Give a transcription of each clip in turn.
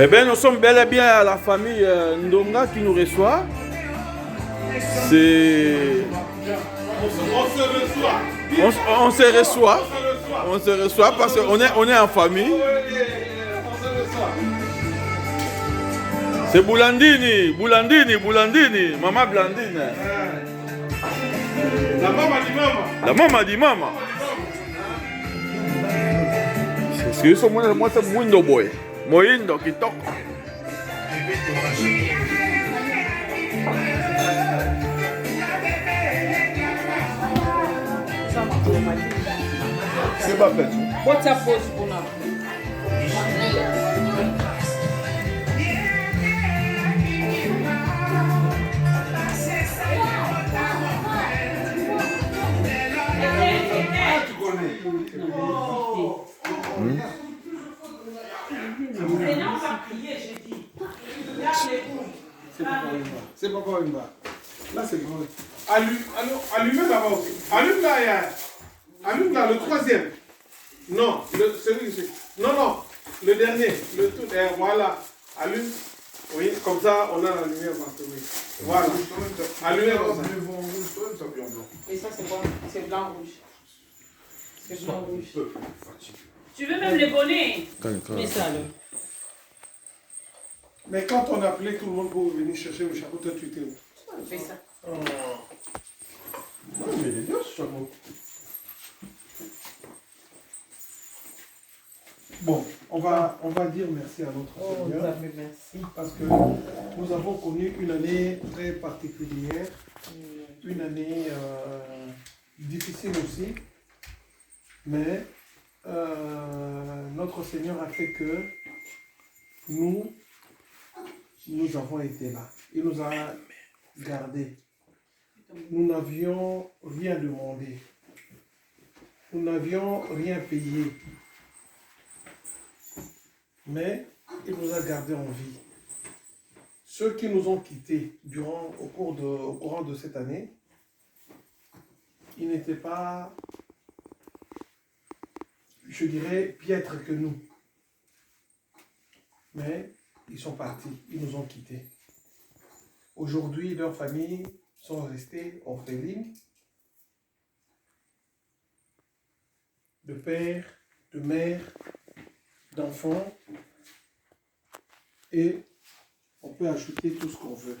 Eh bien, nous sommes bel et bien à la famille Ndonga qui nous reçoit. C'est... On se reçoit. On se reçoit parce qu'on est en famille. C'est Boulandini, Maman Blandine. La maman dit maman. C'est ce que moi c'est Mwindo boy. Moindo qui toque. C'est pas fait. What's up, boss? C'est pas pour une barre. Là, c'est bon. Allumez là-bas aussi. Allume là, allume là, le troisième. Non, celui-ci. Non, le dernier. Le tout. Voilà. Allume. Oui, comme ça, on a la lumière partout. Oui. Voilà. Allumez comme ça. Et ça, c'est quoi? C'est blanc-rouge. C'est blanc-rouge. Tu veux même les bonnets? Mais ça, là. Mais quand on appelait tout le monde pour venir chercher le chapeau, toi, tu étais où? Fais ça. Non, mais il est bien ce chapeau. Bon, on va dire merci à notre Seigneur. Merci. Parce que nous avons connu une année très particulière, une année difficile aussi, mais notre Seigneur a fait que nous avons été là. Il nous a gardés. Nous n'avions rien demandé. Nous n'avions rien payé. Mais il nous a gardés en vie. Ceux qui nous ont quittés au courant de cette année, ils n'étaient pas, je dirais, piètres que nous. Mais ils sont partis, ils nous ont quittés. Aujourd'hui, leurs familles sont restées orphelines de père, de mère, d'enfants, et on peut ajouter tout ce qu'on veut.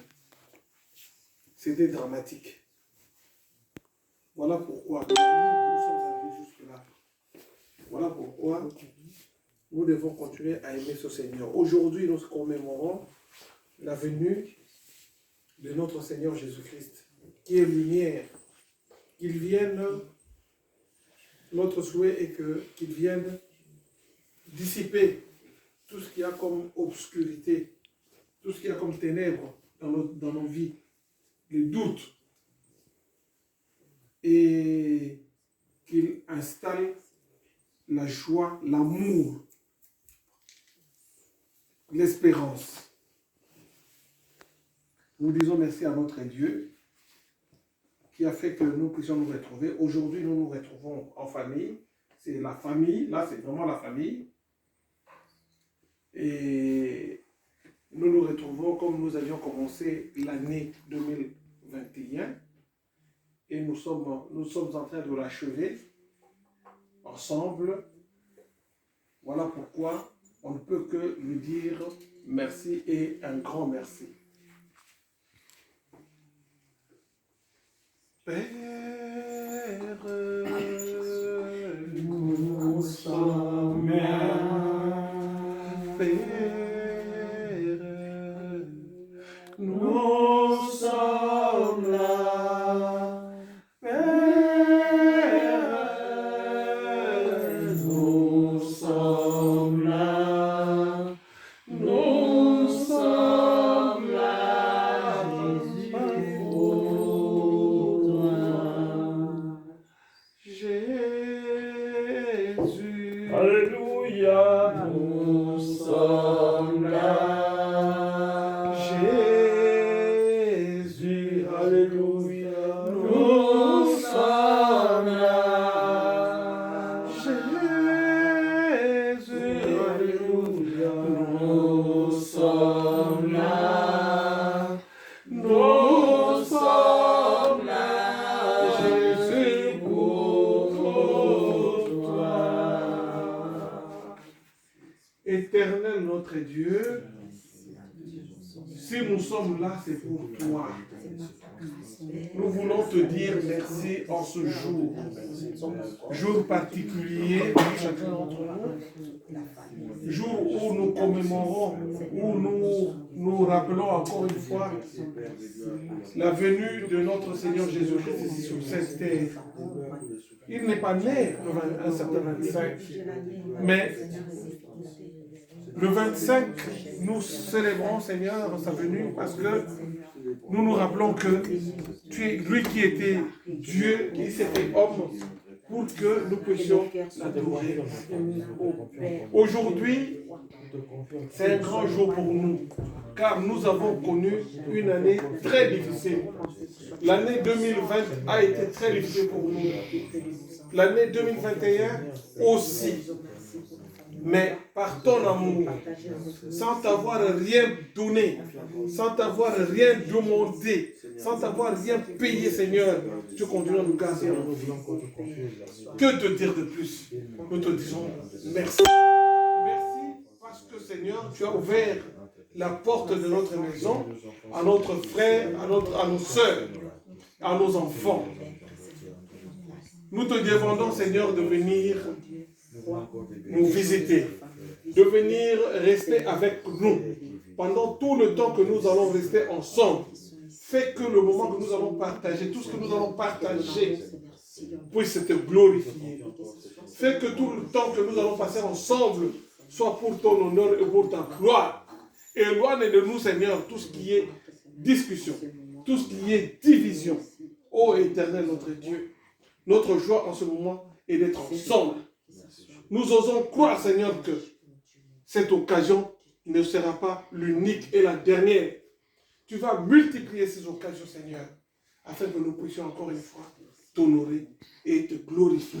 C'était dramatique. Voilà pourquoi nous sommes arrivés jusque-là. Voilà pourquoi nous devons continuer à aimer ce Seigneur. Aujourd'hui, nous commémorons la venue de notre Seigneur Jésus-Christ, qui est lumière. Qu'il vienne, notre souhait est qu'il vienne dissiper tout ce qu'il y a comme obscurité, tout ce qu'il y a comme ténèbres dans nos vies, les doutes, et qu'il installe la joie, l'amour, l'espérance. Nous disons merci à notre Dieu qui a fait que nous puissions nous retrouver. Aujourd'hui, nous nous retrouvons en famille. C'est la famille, là c'est vraiment la famille. Et nous nous retrouvons comme nous avions commencé l'année 2021. Et nous sommes en train de l'achever ensemble. Voilà pourquoi on ne peut que lui dire merci et un grand merci. Père, nous sommes là. Père, nous sommes là. Père, nous sommes là. Nous sommes là. Jésus, pour toi. Jésus. Alléluia. Nous sommes là. Jésus. Alléluia. Nous sommes là. Jésus. Alléluia. Nous notre Dieu, si nous sommes là, c'est pour toi. Nous voulons te dire merci en ce jour. Jour particulier pour chacun d'entre nous. Jour où nous commémorons, où nous rappelons encore une fois la venue de notre Seigneur Jésus-Christ ici sur cette terre. Il n'est pas né un certain 25, mais le 25, nous célébrons, Seigneur, sa venue parce que nous nous rappelons que tu es lui qui était Dieu, qui s'était homme, pour que nous puissions l'adorer. Aujourd'hui, c'est un grand jour pour nous, car nous avons connu une année très difficile. L'année 2020 a été très difficile pour nous. L'année 2021 aussi. Mais par ton amour, sans t'avoir rien donné, sans t'avoir rien demandé, sans t'avoir rien payé, Seigneur, tu continues à nous garder. Que te dire de plus? Nous te disons merci. Merci parce que, Seigneur, tu as ouvert la porte de notre maison à notre frère, à nos soeurs, à nos enfants. Nous te demandons, Seigneur, de venir nous visiter, de venir rester avec nous pendant tout le temps que nous allons rester ensemble. Fais que le moment que nous allons partager, tout ce que nous allons partager, puisse te glorifier. Fais que tout le temps que nous allons passer ensemble soit pour ton honneur et pour ta gloire. Éloigne de nous, Seigneur, tout ce qui est discussion, tout ce qui est division. Ô Éternel, notre Dieu, notre joie en ce moment est d'être ensemble. Nous osons croire, Seigneur, que cette occasion ne sera pas l'unique et la dernière. Tu vas multiplier ces occasions, Seigneur, afin que nous puissions encore une fois t'honorer et te glorifier.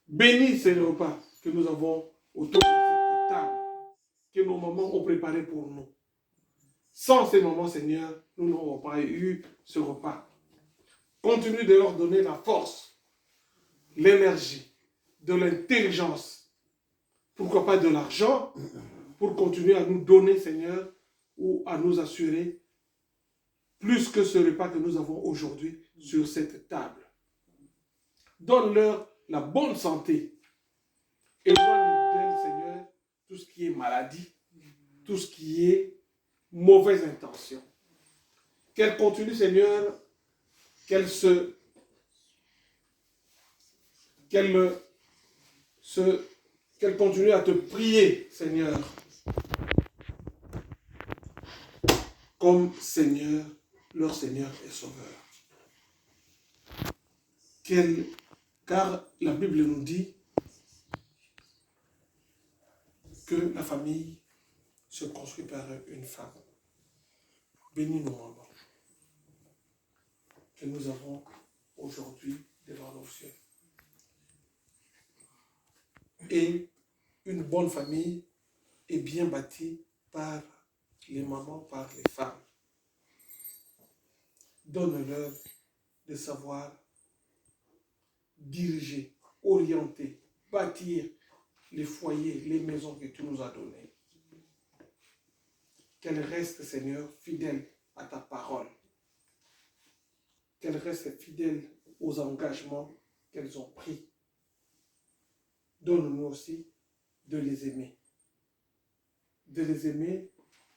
Bénis ces repas que nous avons autour de cette table, que nos mamans ont préparé pour nous. Sans ces moments, Seigneur, nous n'aurons pas eu ce repas. Continue de leur donner la force, l'énergie, de l'intelligence, pourquoi pas de l'argent, pour continuer à nous donner, Seigneur, ou à nous assurer plus que ce repas que nous avons aujourd'hui sur cette table. Donne-leur la bonne santé. Éloigne d'elles, Seigneur, tout ce qui est maladie, tout ce qui est mauvaise intention. Qu'elles continuent, Seigneur, qu'elles continuent à te prier, Seigneur, comme Seigneur, leur Seigneur et Sauveur. Car la Bible nous dit que la famille se construit par une femme. Bénis nos mamans que nous avons aujourd'hui devant nos cieux. Et une bonne famille est bien bâtie par les mamans, par les femmes. Donne-leur de savoir diriger, orienter, bâtir les foyers, les maisons que tu nous as données. Qu'elles restent, Seigneur, fidèles à ta parole. Qu'elles restent fidèles aux engagements qu'elles ont pris. Donne-nous aussi de les aimer. De les aimer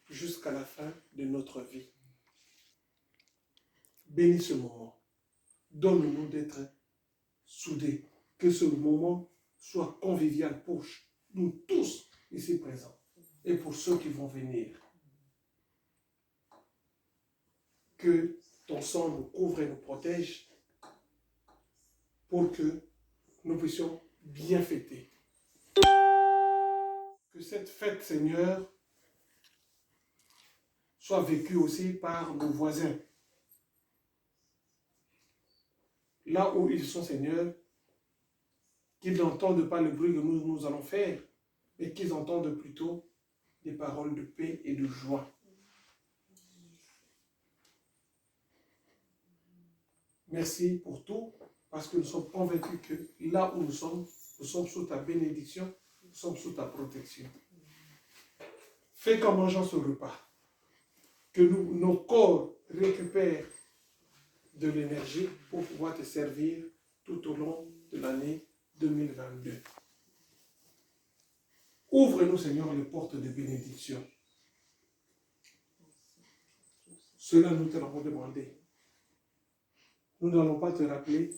jusqu'à la fin de notre vie. Bénis ce moment. Donne-nous d'être soudés. Que ce moment soit convivial pour nous tous ici présents et pour ceux qui vont venir. Que ton sang nous couvre et nous protège pour que nous puissions bien fêter. Que cette fête, Seigneur, soit vécue aussi par nos voisins. Là où ils sont, Seigneur, qu'ils n'entendent pas le bruit que nous allons faire, mais qu'ils entendent plutôt des paroles de paix et de joie. Merci pour tout, parce que nous sommes convaincus que là où nous sommes sous ta bénédiction, nous sommes sous ta protection. Fais qu'en mangeant ce repas, que nos corps récupèrent de l'énergie pour pouvoir te servir tout au long de l'année 2022. Ouvre-nous, Seigneur, les portes de bénédiction. Cela nous te l'avons demandé. Nous n'allons pas te rappeler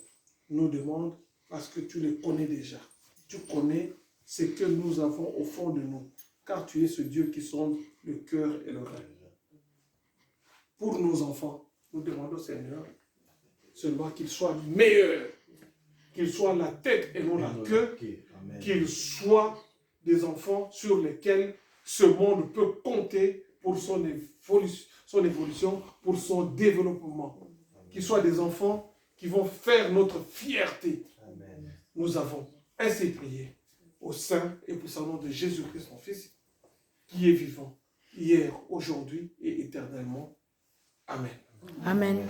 nos demandes parce que tu les connais déjà. Tu connais ce que nous avons au fond de nous, car tu es ce Dieu qui sonde le cœur et le rein. Pour nos enfants, nous demandons, Seigneur, seulement qu'ils soient meilleurs, qu'ils soient la tête et non la queue, qu'ils soient des enfants sur lesquels ce monde peut compter pour son évolution, pour son développement. Qu'ils soient des enfants qui vont faire notre fierté. Amen. Nous avons ainsi prié au Saint et puissant nom de Jésus-Christ, son Fils, qui est vivant, hier, aujourd'hui et éternellement. Amen. Amen.